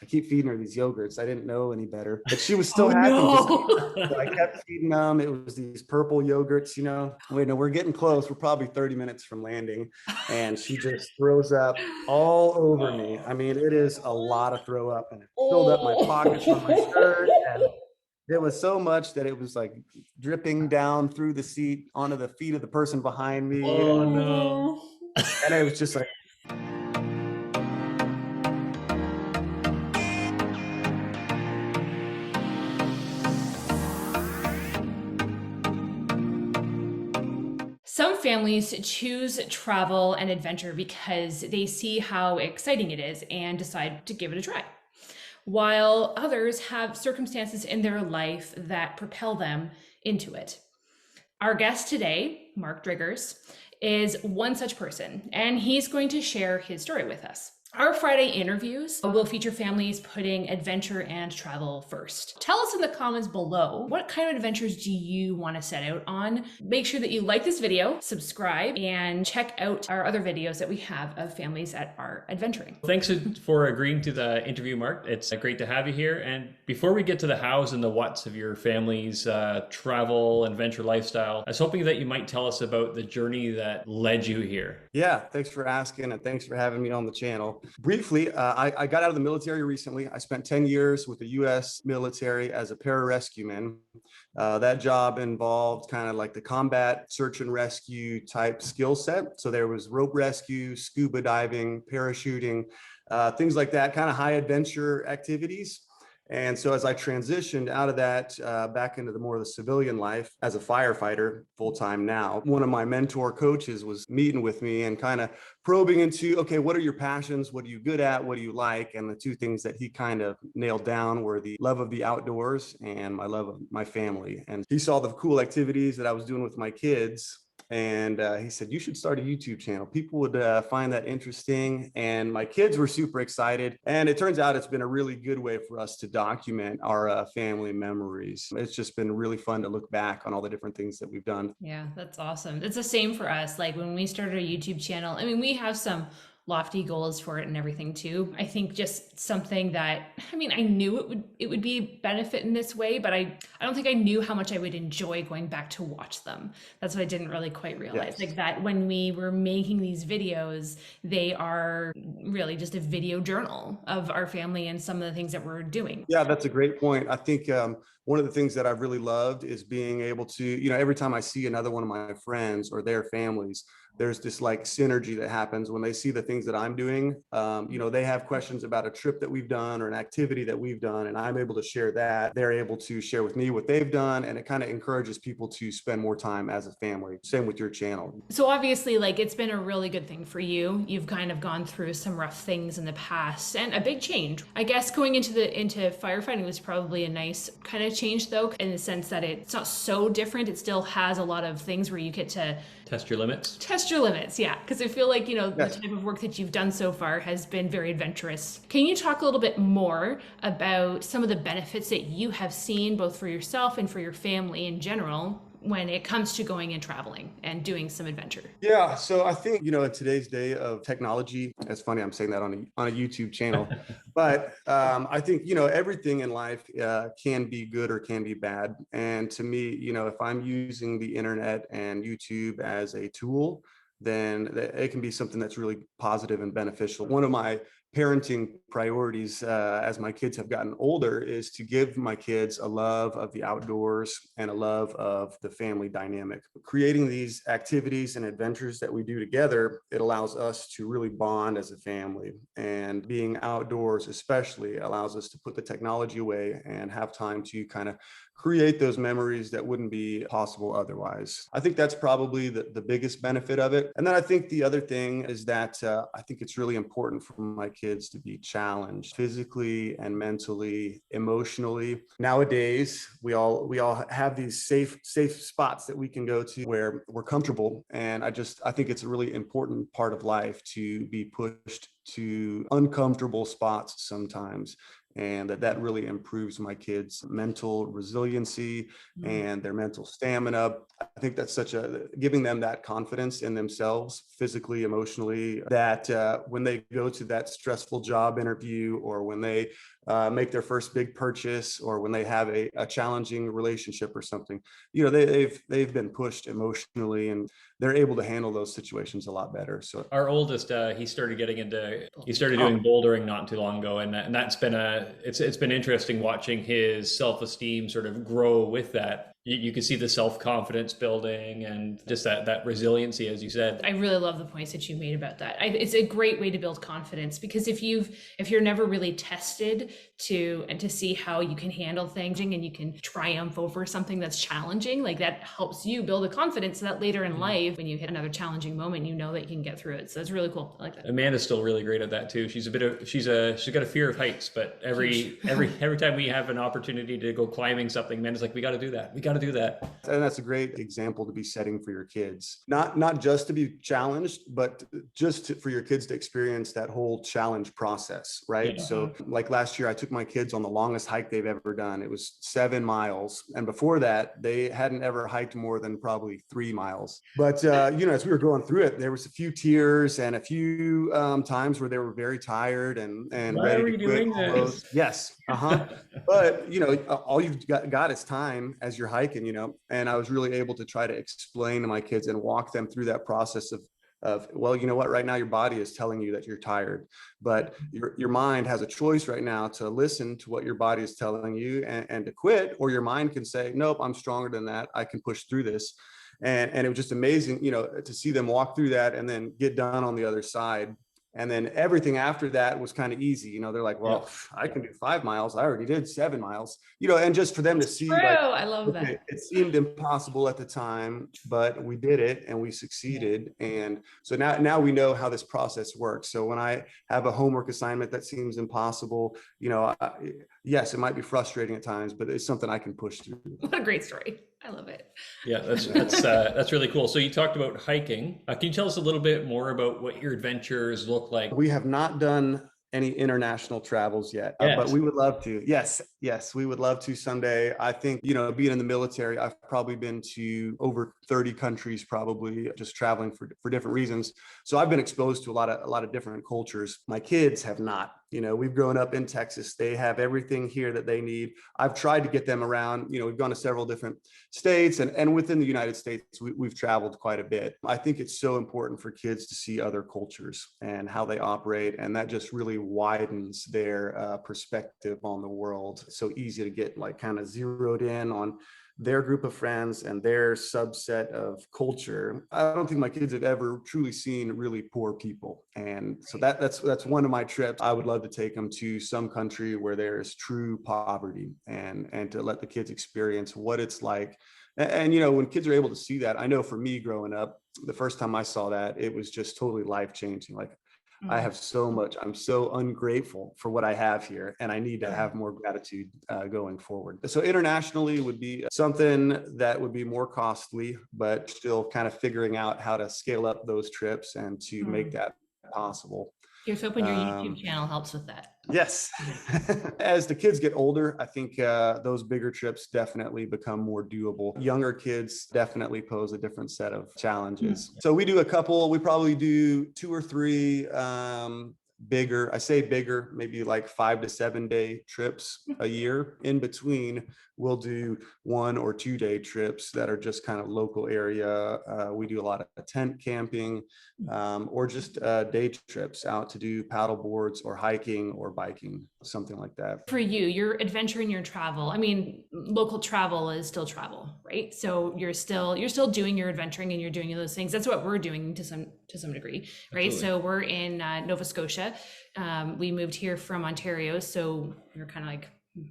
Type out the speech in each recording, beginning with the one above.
keep feeding her these yogurts. I didn't know any better, but she was still Oh happy to see no. them. So I kept feeding them. It was these purple yogurts, you know. Wait, no, we're getting close. We're probably 30 minutes from landing. And she just throws up all over me. I mean, it is a lot of throw up, and it filled up my pockets on my shirt. And Oh. there was so much that it was like dripping down through the seat onto the feet of the person behind me. Oh And, no. and it was just like, Some families choose travel and adventure because they see how exciting it is and decide to give it a try, while others have circumstances in their life that propel them into it. Our guest today, Mark Driggers, is one such person, and he's going to share his story with us. Our Friday interviews will feature families putting adventure and travel first. Tell us in the comments below, what kind of adventures do you want to set out on? Make sure that you like this video, subscribe, and check out our other videos that we have of families that are adventuring. Thanks for agreeing to the interview, Mark. It's great to have you here. And before we get to the hows and the whats of your family's travel and adventure lifestyle, I was hoping that you might tell us about the journey that led you here. yeah, thanks for asking, and thanks for having me on the channel. Briefly, I got out of the military recently. I spent 10 years with the U.S. military as a pararescueman. That job involved kind of like the combat search and rescue type skill set. So there was rope rescue, scuba diving, parachuting, things like that, kind of high adventure activities. And so as I transitioned out of that back into the more of the civilian life as a firefighter full time now, one of my mentor coaches was meeting with me and kind of probing into, okay, what are your passions? What are you good at? What do you like? And the two things that he kind of nailed down were the love of the outdoors and my love of my family. And he saw the cool activities that I was doing with my kids. And he said, you should start a YouTube channel. People would find that interesting. And my kids were super excited. And it turns out it's been a really good way for us to document our family memories. It's just been really fun to look back on all the different things that we've done. Yeah, that's awesome. It's the same for us. Like when we started a YouTube channel, I mean, we have some lofty goals for it and everything too. I think just something that, I mean, I knew it would be benefit in this way, but I don't think I knew how much I would enjoy going back to watch them. That's what I didn't really quite realize. Yes. Like that when we were making these videos, they are really just a video journal of our family and some of the things that we're doing. Yeah, that's a great point. I think one of the things that I've really loved is being able to, you know, every time I see another one of my friends or their families, there's this like synergy that happens when they see the things that I'm doing. You know, they have questions about a trip that we've done or an activity that we've done, and I'm able to share that. They're able to share with me what they've done, and it kind of encourages people to spend more time as a family. Same with your channel. So obviously, like it's been a really good thing for you. You've kind of gone through some rough things in the past and a big change. I guess going into firefighting was probably a nice kind of change though, in the sense that it's not so different. It still has a lot of things where you get to Test your limits. test your limits, yeah. Because I feel like, Yes. the type of work that you've done so far has been very adventurous. Can you talk a little bit more about some of the benefits that you have seen both for yourself and for your family in general when it comes to going and traveling and doing some adventure? Yeah, so I think, you know, in today's day of technology, it's funny I'm saying that on a YouTube channel, but I think, you know, everything in life can be good or can be bad. And to me, you know, if I'm using the internet and YouTube as a tool, then it can be something that's really positive and beneficial. One of my parenting priorities as my kids have gotten older is to give my kids a love of the outdoors and a love of the family dynamic. Creating these activities and adventures that we do together, it allows us to really bond as a family. And being outdoors especially allows us to put the technology away and have time to kind of create those memories that wouldn't be possible otherwise. I think that's probably the biggest benefit of it. And then I think the other thing is that I think it's really important for my kids to be challenged physically and mentally, emotionally. Nowadays, we all have these safe spots that we can go to where we're comfortable. And I think it's a really important part of life to be pushed to uncomfortable spots sometimes. And that really improves my kids' mental resiliency and their mental stamina. I think that's giving them that confidence in themselves, physically, emotionally, that when they go to that stressful job interview or when they make their first big purchase, or when they have a challenging relationship or something, they've been pushed emotionally, and they're able to handle those situations a lot better. So our oldest, he started doing bouldering not too long ago, and that's been it's been interesting watching his self-esteem sort of grow with that. You can see the self-confidence building and just that resiliency, as you said. I really love the points that you made about that. It's a great way to build confidence, because if you're never really tested to see how you can handle things and you can triumph over something that's challenging, like that helps you build a confidence so that later in life, when you hit another challenging moment, you know that you can get through it. So it's really cool. I like that. Amanda's still really great at that too. She's got a fear of heights, but every time we have an opportunity to go climbing something, Amanda's like, we got to do that. We got to do that. And that's a great example to be setting for your kids. Not just to be challenged, but for your kids to experience that whole challenge process, right? Yeah. So like last year, I took my kids on the longest hike they've ever done. It was 7 miles. And before that, they hadn't ever hiked more than probably 3 miles. But, as we were going through it, there was a few tears and a few times where they were very tired and Why ready are we to doing quit. this? Yes. But, all you've got is time as you're hiking, and I was really able to try to explain to my kids and walk them through that process of, well, you know what, right now your body is telling you that you're tired, but your mind has a choice right now to listen to what your body is telling you and to quit, or your mind can say, nope, I'm stronger than that. I can push through this. And it was just amazing, to see them walk through that and then get done on the other side. And then everything after that was kind of easy. They're like, well, I can do 5 miles. I already did 7 miles, and just for them to see, like, I love that. It seemed impossible at the time, but we did it and we succeeded. And so now we know how this process works. So when I have a homework assignment that seems impossible, yes, it might be frustrating at times, but it's something I can push through. What a great story. I love it. Yeah, that's really cool. So you talked about hiking. Can you tell us a little bit more about what your adventures look like? We have not done any international travels yet, but we would love to. Yes, we would love to someday. I think, being in the military, I've probably been to over 30 countries, probably just traveling for different reasons. So I've been exposed to a lot of different cultures. My kids have not. We've grown up in Texas. They have everything here that they need. I've tried to get them around. We've gone to several different states, and within the United States, we've traveled quite a bit. I think it's so important for kids to see other cultures and how they operate, and that just really widens their perspective on the world. It's so easy to get like kind of zeroed in on their group of friends and their subset of culture. I don't think my kids have ever truly seen really poor people. And so that's one of my trips. I would love to take them to some country where there's true poverty and to let the kids experience what it's like. And when kids are able to see that, I know for me growing up, the first time I saw that, it was just totally life-changing. Like, I have so much. I'm so ungrateful for what I have here, and I need to have more gratitude going forward. So internationally would be something that would be more costly, but still kind of figuring out how to scale up those trips and to make that possible. Here's hoping your YouTube channel helps with that. Yes. As the kids get older, I think those bigger trips definitely become more doable. Younger kids definitely pose a different set of challenges. So we probably do 2 or 3 bigger, I say bigger, maybe like 5 to 7 day trips a year. In between, we'll do 1 or 2 day trips that are just kind of local area. We do a lot of tent camping or just day trips out to do paddle boards or hiking or biking, something like that. For you, your adventure and your travel, I mean, local travel is still travel, right? So you're still doing your adventuring and you're doing those things. That's what we're doing to some degree, right? Absolutely. So we're in Nova Scotia. We moved here from Ontario, so we're kind of like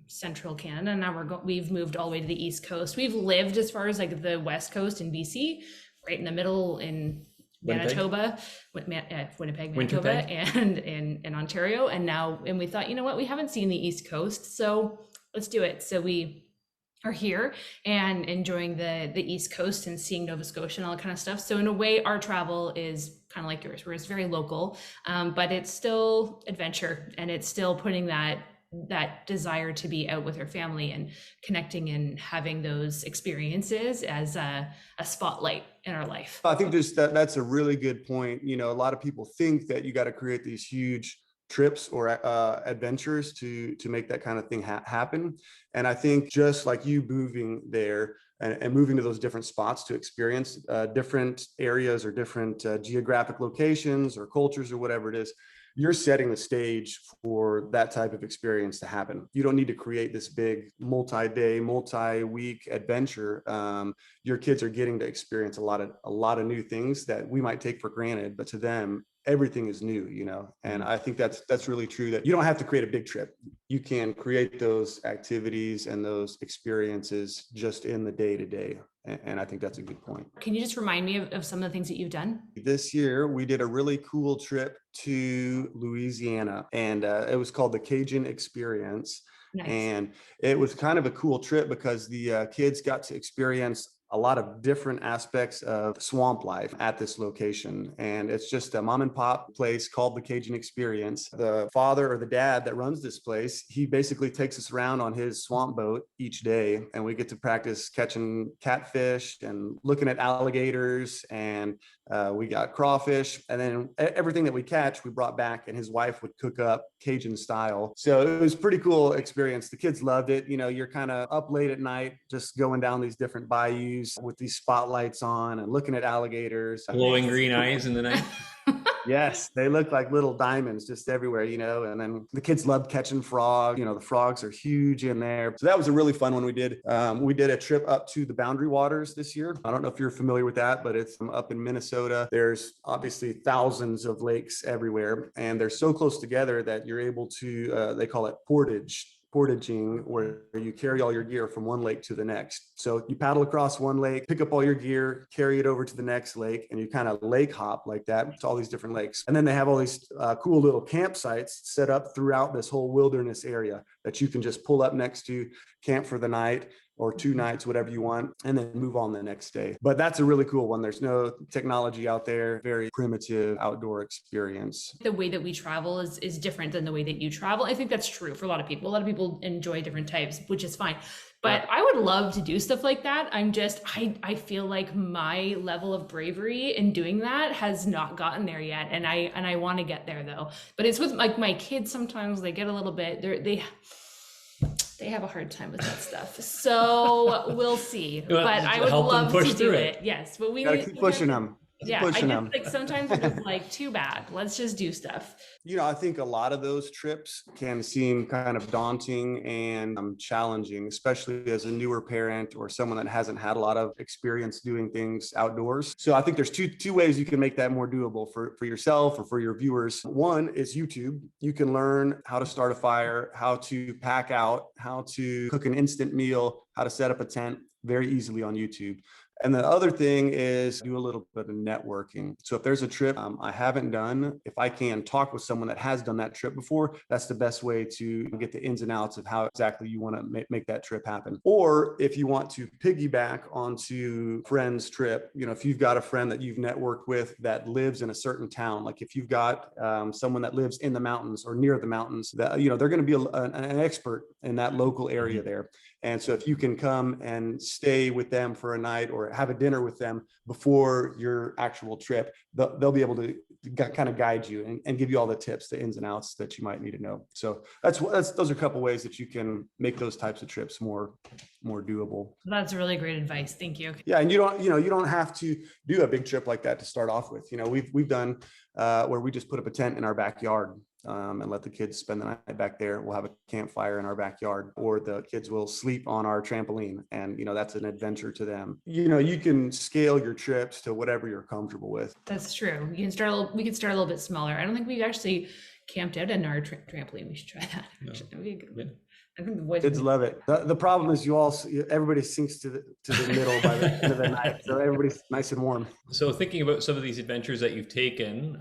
central Canada. And now we've moved all the way to the East Coast. We've lived as far as like the West Coast in BC, right in the middle in Manitoba, Winnipeg, Manitoba, and in Ontario. And we thought, you know what, we haven't seen the East Coast, so let's do it. So we are here and enjoying the East Coast and seeing Nova Scotia and all that kind of stuff. So in a way, our travel is kind of like yours, where it's very local, but it's still adventure, and it's still putting that desire to be out with her family and connecting and having those experiences as a spotlight in our life. I think that's a really good point. A lot of people think that you got to create these huge trips or adventures to make that kind of thing happen. And I think just like you moving there and moving to those different spots to experience different areas or different geographic locations or cultures or whatever it is, you're setting the stage for that type of experience to happen. You don't need to create this big multi-day, multi-week adventure. Your kids are getting to experience a lot of new things that we might take for granted, but to them, everything is new, you know. And I think that's really true, that you don't have to create a big trip. You can create those activities and those experiences just in the day-to-day. And I think that's a good point. Can you just remind me of some of the things that you've done? This year, we did a really cool trip to Louisiana, and it was called the Cajun Experience. Nice. And it was kind of a cool trip because the kids got to experience a lot of different aspects of swamp life at this location. And it's just a mom and pop place called the Cajun Experience. The father or the dad that runs this place, he basically takes us around on his swamp boat each day. And we get to practice catching catfish and looking at alligators. And we got crawfish. And then everything that we catch, we brought back, and his wife would cook up Cajun style. So it was a pretty cool experience. The kids loved it. You know, you're kind of up late at night, just going down these different bayous with these spotlights on and looking at alligators. Glowing green eyes in the night. Yes, they look like little diamonds just everywhere, you know. And then the kids loved catching frogs. You know, the frogs are huge in there. So that was a really fun one we did. We did a trip up to the Boundary Waters this year. I don't know if you're familiar with that, but it's up in Minnesota. There's obviously thousands of lakes everywhere, and they're so close together that you're able to, they call it portaging, where you carry all your gear from one lake to the next. So you paddle across one lake, pick up all your gear, carry it over to the next lake, and you kind of lake hop like that to all these different lakes. And then they have all these cool little campsites set up throughout this whole wilderness area that you can just pull up next to, camp for the night or 2 nights, whatever you want, and then move on the next day. But that's a really cool one. There's no technology out there, very primitive outdoor experience. The way that we travel is different than the way that you travel. I think that's true for a lot of people. A lot of people enjoy different types, which is fine. But I would love to do stuff like that. I feel like my level of bravery in doing that has not gotten there yet. And I want to get there though. But it's with like my kids, sometimes they get a little bit, they have a hard time with that stuff. So we'll see. But I would love to do it. Yes. But we gotta keep pushing them. Yeah, I just like sometimes it's just like too bad. Let's just do stuff. You know, I think a lot of those trips can seem kind of daunting and challenging, especially as a newer parent or someone that hasn't had a lot of experience doing things outdoors. So I think there's two ways you can make that more doable for yourself or for your viewers. One is YouTube. You can learn how to start a fire, how to pack out, how to cook an instant meal, how to set up a tent very easily on YouTube. And the other thing is do a little bit of networking. So if there's a trip I haven't done, if I can talk with someone that has done that trip before, that's the best way to get the ins and outs of how exactly you want to make that trip happen. Or if you want to piggyback onto friend's trip, you know, if you've got a friend that you've networked with that lives in a certain town, like if you've got someone that lives in the mountains or near the mountains, that, you know, they're going to be an expert in that local area there. And so if you can come and stay with them for a night or have a dinner with them before your actual trip, they'll be able to kind of guide you and give you all the tips, the ins and outs that you might need to know. So those are a couple ways that you can make those types of trips more doable. That's really great advice. Thank you. Yeah, and you don't have to do a big trip like that to start off with. You know, we've done where we just put up a tent in our backyard. And let the kids spend the night back there. We'll have a campfire in our backyard, or the kids will sleep on our trampoline. And, you know, that's an adventure to them. You know, you can scale your trips to whatever you're comfortable with. That's true. We can start a little bit smaller. I don't think we've actually camped out in our trampoline. We should try that. No. That'd be a good one. Yeah. I think the boys Kids love it. The problem is everybody sinks to the middle by the end of the night. So everybody's nice and warm. So thinking about some of these adventures that you've taken,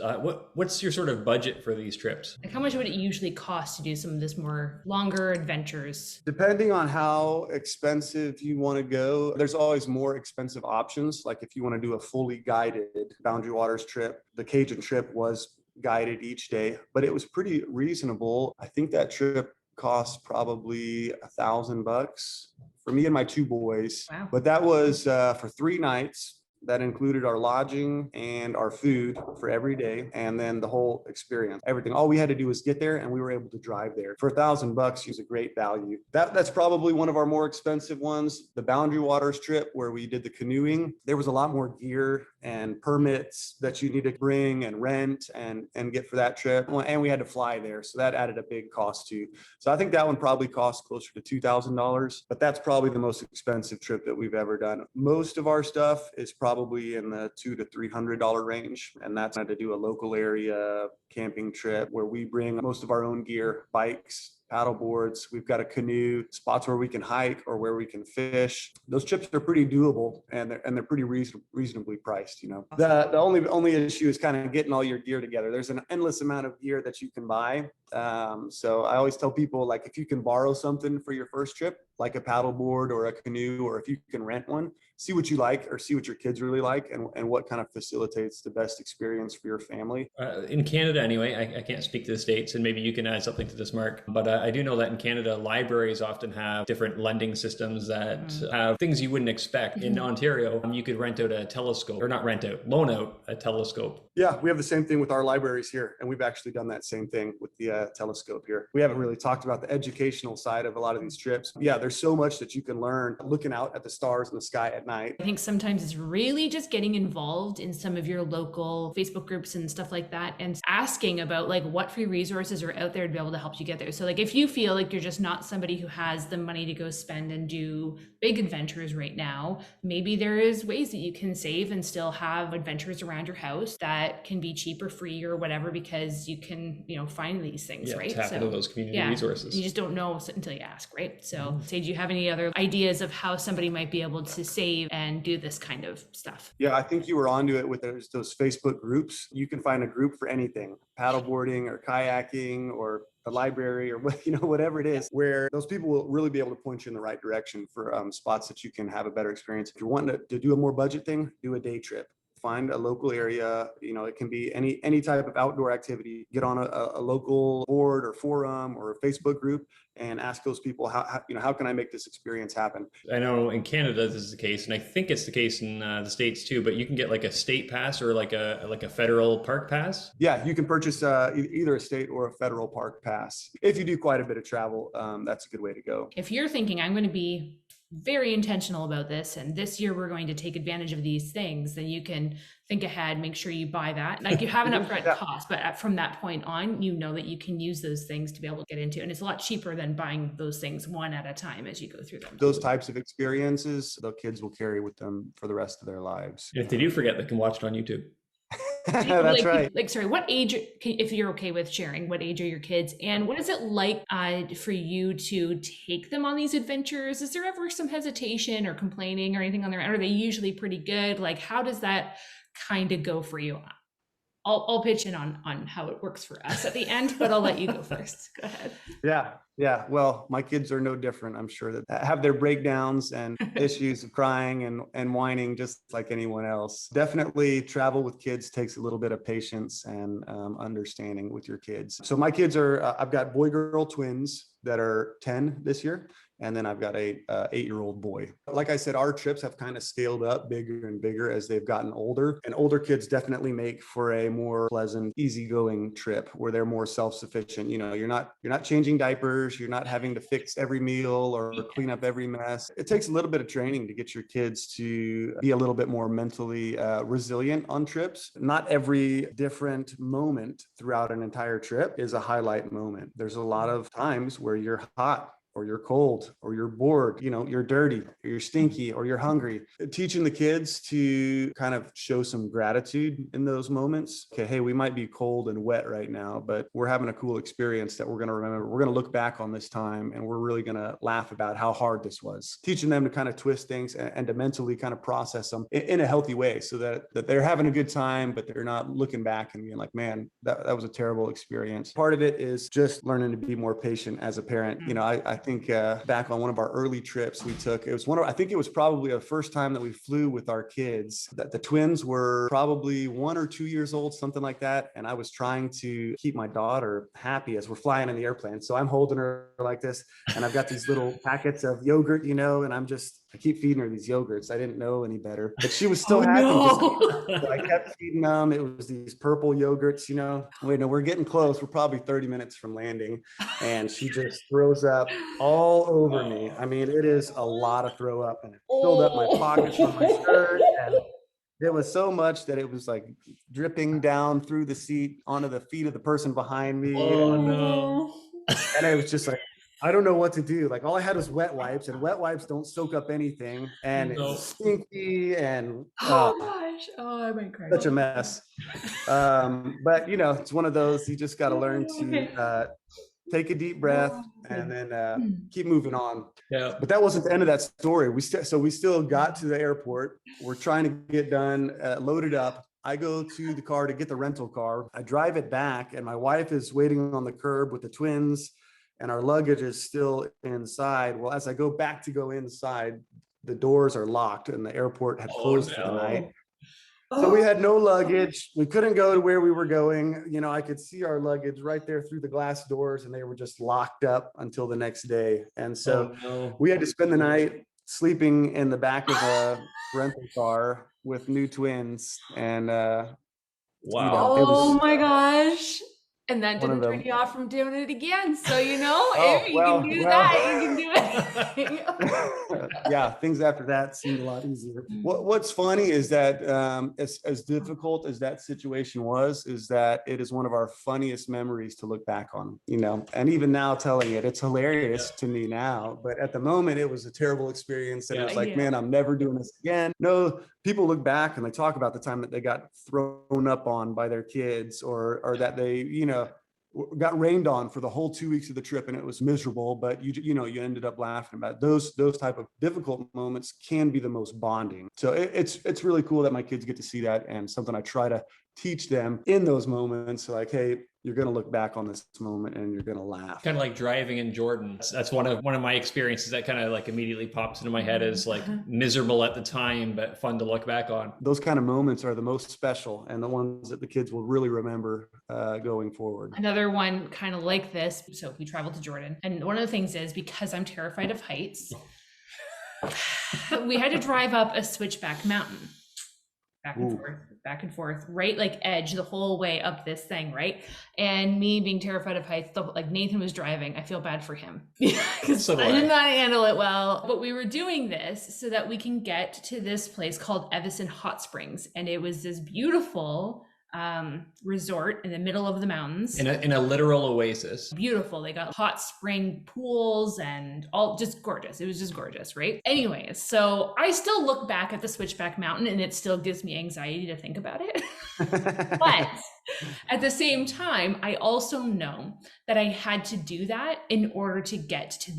what's your sort of budget for these trips? Like how much would it usually cost to do some of this more longer adventures? Depending on how expensive you want to go, there's always more expensive options. Like if you want to do a fully guided Boundary Waters trip, the Cajun trip was guided each day, but it was pretty reasonable. I think that trip cost probably $1,000 for me and my 2 boys. Wow. But that was for 3 nights. that included our lodging and our food for every day, and then the whole experience, everything. All we had to do was get there, and we were able to drive there for $1,000. It was a great value. That's probably one of our more expensive ones. The Boundary Waters trip where we did the canoeing, there was a lot more gear and permits that you need to bring and rent and get for that trip, and we had to fly there, so that added a big cost too. So I think that one probably cost closer to $2,000, but that's probably the most expensive trip that we've ever done. Most of our stuff is probably in the $200 to $300 range, and that's to do a local area camping trip where we bring most of our own gear, bikes, paddle boards. We've got a canoe, spots where we can hike or where we can fish. Those trips are pretty doable, and they're pretty reasonably priced. You know, the only issue is kind of getting all your gear together. There's an endless amount of gear that you can buy. So I always tell people, like, if you can borrow something for your first trip, like a paddle board or a canoe, or if you can rent one, see what you like or see what your kids really like, and what kind of facilitates the best experience for your family. In Canada, anyway, I can't speak to the States, and maybe you can add something to this, Mark, but I do know that in Canada, libraries often have different lending systems that have things you wouldn't expect. In Ontario, you could rent out a telescope, or not rent out, loan out a telescope. Yeah, we have the same thing with our libraries here, and we've actually done that same thing with the telescope here. We haven't really talked about the educational side of a lot of these trips. Yeah, there's so much that you can learn looking out at the stars in the sky at night. I think sometimes it's really just getting involved in some of your local Facebook groups and stuff like that, and asking about like what free resources are out there to be able to help you get there. So like if you feel like you're just not somebody who has the money to go spend and do big adventures right now, maybe there is ways that you can save and still have adventures around your house that can be cheap or free or whatever, because you can, find these things, right? Tap into those community resources. You just don't know until you ask, right? So say, do you have any other ideas of how somebody might be able to save and do this kind of stuff? Yeah, I think you were onto it with those Facebook groups. You can find a group for anything, paddleboarding or kayaking or the library or whatever it is, where those people will really be able to point you in the right direction for spots that you can have a better experience. If you're wanting to do a more budget thing, do a day trip. Find a local area. It can be any type of outdoor activity. Get on a local board or forum or a Facebook group and ask those people how can I make this experience happen. I know in Canada this is the case, and I think it's the case in the States too. But you can get like a state pass or like a federal park pass. Yeah, you can purchase either a state or a federal park pass. If you do quite a bit of travel, that's a good way to go. If you're thinking, I'm going to be very intentional about this, and this year we're going to take advantage of these things, then you can think ahead, make sure you buy that. Like you have an upfront cost, but from that point on, you know that you can use those things to be able to get into. And it's a lot cheaper than buying those things one at a time as you go through them. Those types of experiences, the kids will carry with them for the rest of their lives. If they do forget, they can watch it on YouTube. That's right. Sorry, what age, if you're okay with sharing, what age are your kids? And what is it like for you to take them on these adventures? Is there ever some hesitation or complaining or anything on their end? Are they usually pretty good? Like, how does that kind of go for you? I'll pitch in on how it works for us at the end, but I'll let you go first. Go ahead. Yeah. Well, my kids are no different. I'm sure that have their breakdowns and issues of crying and whining just like anyone else. Definitely travel with kids takes a little bit of patience and understanding with your kids. So my kids are, I've got boy-girl twins that are 10 this year. And then I've got a 8-year-old boy. Like I said, our trips have kind of scaled up bigger and bigger as they've gotten older. And older kids definitely make for a more pleasant, easygoing trip where they're more self-sufficient. You're not changing diapers. You're not having to fix every meal or clean up every mess. It takes a little bit of training to get your kids to be a little bit more mentally resilient on trips. Not every different moment throughout an entire trip is a highlight moment. There's a lot of times where you're hot, or you're cold, or you're bored, you're dirty, or you're stinky, or you're hungry. Teaching the kids to kind of show some gratitude in those moments. Okay, hey, we might be cold and wet right now, but we're having a cool experience that we're going to remember. We're going to look back on this time and we're really going to laugh about how hard this was. Teaching them to kind of twist things and to mentally kind of process them in a healthy way so that they're having a good time, but they're not looking back and being like, man, that was a terrible experience. Part of it is just learning to be more patient as a parent. I think back on one of our early trips we took, I think it was probably the first time that we flew with our kids, that the twins were probably 1 or 2 years old, something like that. And I was trying to keep my daughter happy as we're flying in the airplane. So I'm holding her like this and I've got these little packets of yogurt, and I'm just I keep feeding her these yogurts. I didn't know any better, but she was still Oh happy. no. So I kept feeding them. It was these purple yogurts, you know. Wait, no, we're getting close. We're probably 30 minutes from landing. And she just throws up all over me. I mean, it is a lot of throw up, and it filled up my pockets on my shirt. And there was so much that it was like dripping down through the seat onto the feet of the person behind me. Oh no. And it was just like, I don't know what to do. Like all I had was wet wipes, and wet wipes don't soak up anything. And it No. was stinky and Oh gosh. Oh, I might cry. such a mess. But you know, it's one of those, you just got to learn to take a deep breath and then keep moving on. Yeah. But that wasn't the end of that story. We still got to the airport. We're trying to get done, loaded up. I go to the car to get the rental car. I drive it back, and my wife is waiting on the curb with the twins, and our luggage is still inside. Well, as I go back to go inside, the doors are locked, and the airport had closed for the night. So we had no luggage. We couldn't go to where we were going. You know, I could see our luggage right there through the glass doors, and they were just locked up until the next day. And so we had to spend the night sleeping in the back of a rental car with new twins. And Wow. Oh my gosh. And that One of didn't turn them. you off from doing it again. So, you know, Oh, if you can do that, you can do it. Yeah, things after that seemed a lot easier. What's funny is that as difficult as that situation was, is that it is one of our funniest memories to look back on, you know, and even now telling it, it's hilarious to me now, but at the moment it was a terrible experience. And it was like, man, I'm never doing this again. No, people look back and they talk about the time that they got thrown up on by their kids, or that they, you know, got rained on for the whole 2 weeks of the trip, and it was miserable, but you know, you ended up laughing about it. Those type of difficult moments can be the most bonding. So it's really cool that my kids get to see that, and something I try to teach them in those moments, like, hey, you're going to look back on this moment and you're going to laugh. Kind of like driving in Jordan. That's one of my experiences that kind of like immediately pops into my head as like miserable at the time, but fun to look back on. Those kind of moments are the most special, and the ones that the kids will really remember going forward. Another one kind of like this. So we traveled to Jordan, and one of the things is, because I'm terrified of heights, we had to drive up a switchback mountain. Back and forth, right? Like edge the whole way up this thing, right? And me being terrified of heights, like Nathan was driving, I feel bad for him because I did not handle it well. But we were doing this so that we can get to this place called Evison Hot Springs. And it was this beautiful resort in the middle of the mountains. In a literal oasis. Beautiful. They got hot spring pools and all, just gorgeous. It was just gorgeous, right? Anyways, so I still look back at the Switchback Mountain and it still gives me anxiety to think about it. But at the same time, I also know that I had to do that in order to get to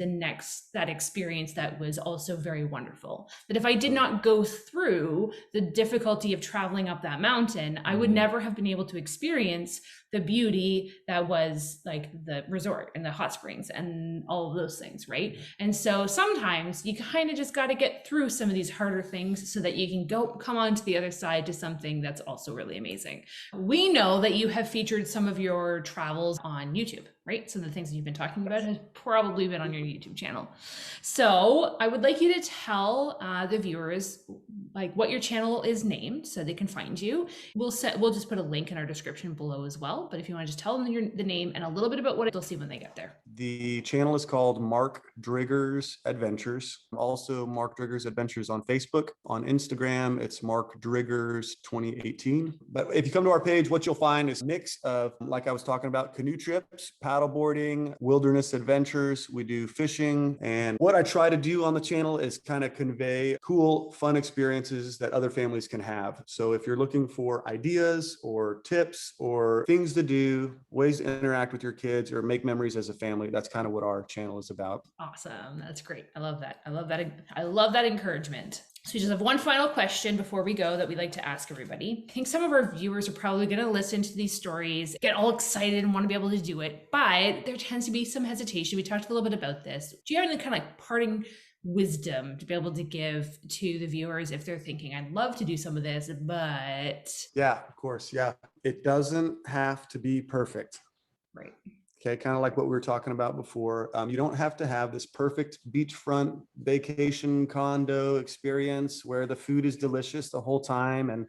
that experience that was also very wonderful. That if I did not go through the difficulty of traveling up that mountain, I would never have been able to experience the beauty that was like the resort and the hot springs and all of those things, right? And so sometimes you kind of just got to get through some of these harder things so that you can come on to the other side to something that's also really amazing. We know that you have featured some of your travels on YouTube, right? Some of the things that you've been talking about has probably been on your YouTube channel. So I would like you to tell the viewers like what your channel is named so they can find you. We'll just put a link in our description below as well. But if you want to just tell them the name and a little bit about what they'll see when they get there. The channel is called Mark Driggers Adventures. Also Mark Driggers Adventures on Facebook. On Instagram, it's Mark Driggers 2018. But if you come to our page, what you'll find is a mix of, like I was talking about, canoe trips, paddleboarding, wilderness adventures. We do fishing. And what I try to do on the channel is kind of convey cool, fun experiences that other families can have. So if you're looking for ideas or tips or things to do, ways to interact with your kids or make memories as a family, that's kind of what our channel is about. Awesome. That's great. I love that. I love that encouragement. So we just have one final question before we go that we like to ask everybody. I think some of our viewers are probably going to listen to these stories, get all excited and want to be able to do it, but there tends to be some hesitation. We talked a little bit about this. Do you have any kind of like parting wisdom to be able to give to the viewers if they're thinking, I'd love to do some of this, but... Yeah, of course. Yeah. It doesn't have to be perfect. Right. Okay, kind of like what we were talking about before. You don't have to have this perfect beachfront vacation condo experience where the food is delicious the whole time and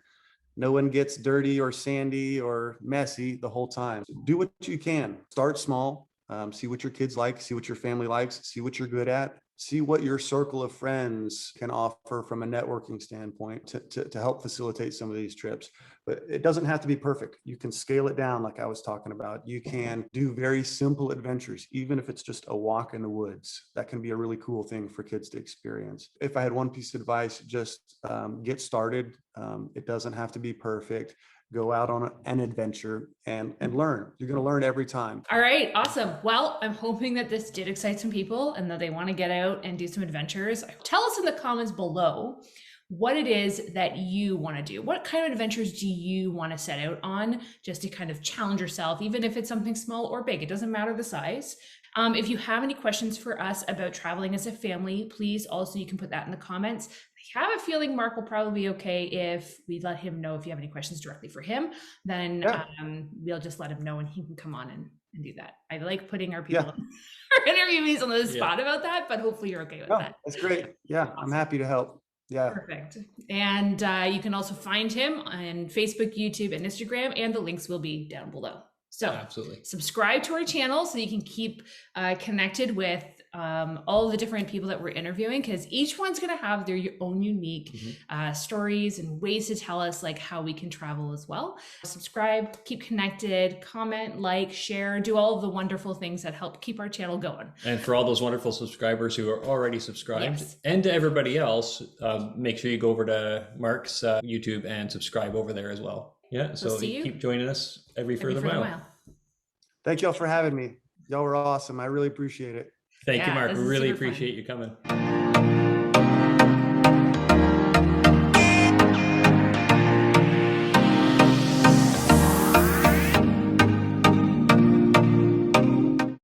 no one gets dirty or sandy or messy the whole time. Do what you can. Start small. See what your kids like, see what your family likes, see what you're good at, see what your circle of friends can offer from a networking standpoint to help facilitate some of these trips. But it doesn't have to be perfect. You can scale it down like I was talking about. You can do very simple adventures, even if it's just a walk in the woods. That can be a really cool thing for kids to experience. If I had one piece of advice, just get started. It doesn't have to be perfect. Go out on an adventure and learn. You're going to learn every time. All right, awesome. Well, I'm hoping that this did excite some people and that they want to get out and do some adventures. Tell us in the comments below what it is that you want to do. What kind of adventures do you want to set out on, just to kind of challenge yourself, even if it's something small or big? It doesn't matter the size. If you have any questions for us about traveling as a family, please also, you can put that in the comments. I have a feeling Mark will probably be okay if we let him know if you have any questions directly for him. Then we'll just let him know and he can come on and do that. I like putting our people, our interviewees on the spot about that, but hopefully you're okay with that. That's great. Yeah, awesome. I'm happy to help. Yeah. Perfect. And you can also find him on Facebook, YouTube, and Instagram, and the links will be down below. So absolutely subscribe to our channel so you can keep connected with all the different people that we're interviewing, because each one's going to have their own unique stories and ways to tell us like how we can travel as well. Subscribe, keep connected, comment, like, share, do all of the wonderful things that help keep our channel going. And for all those wonderful subscribers who are already subscribed, and to everybody else, make sure you go over to Mark's YouTube and subscribe over there as well. Yeah, so keep joining us every further mile. Thank y'all for having me. Y'all were awesome. I really appreciate it. Thank you, Mark. We really appreciate you coming.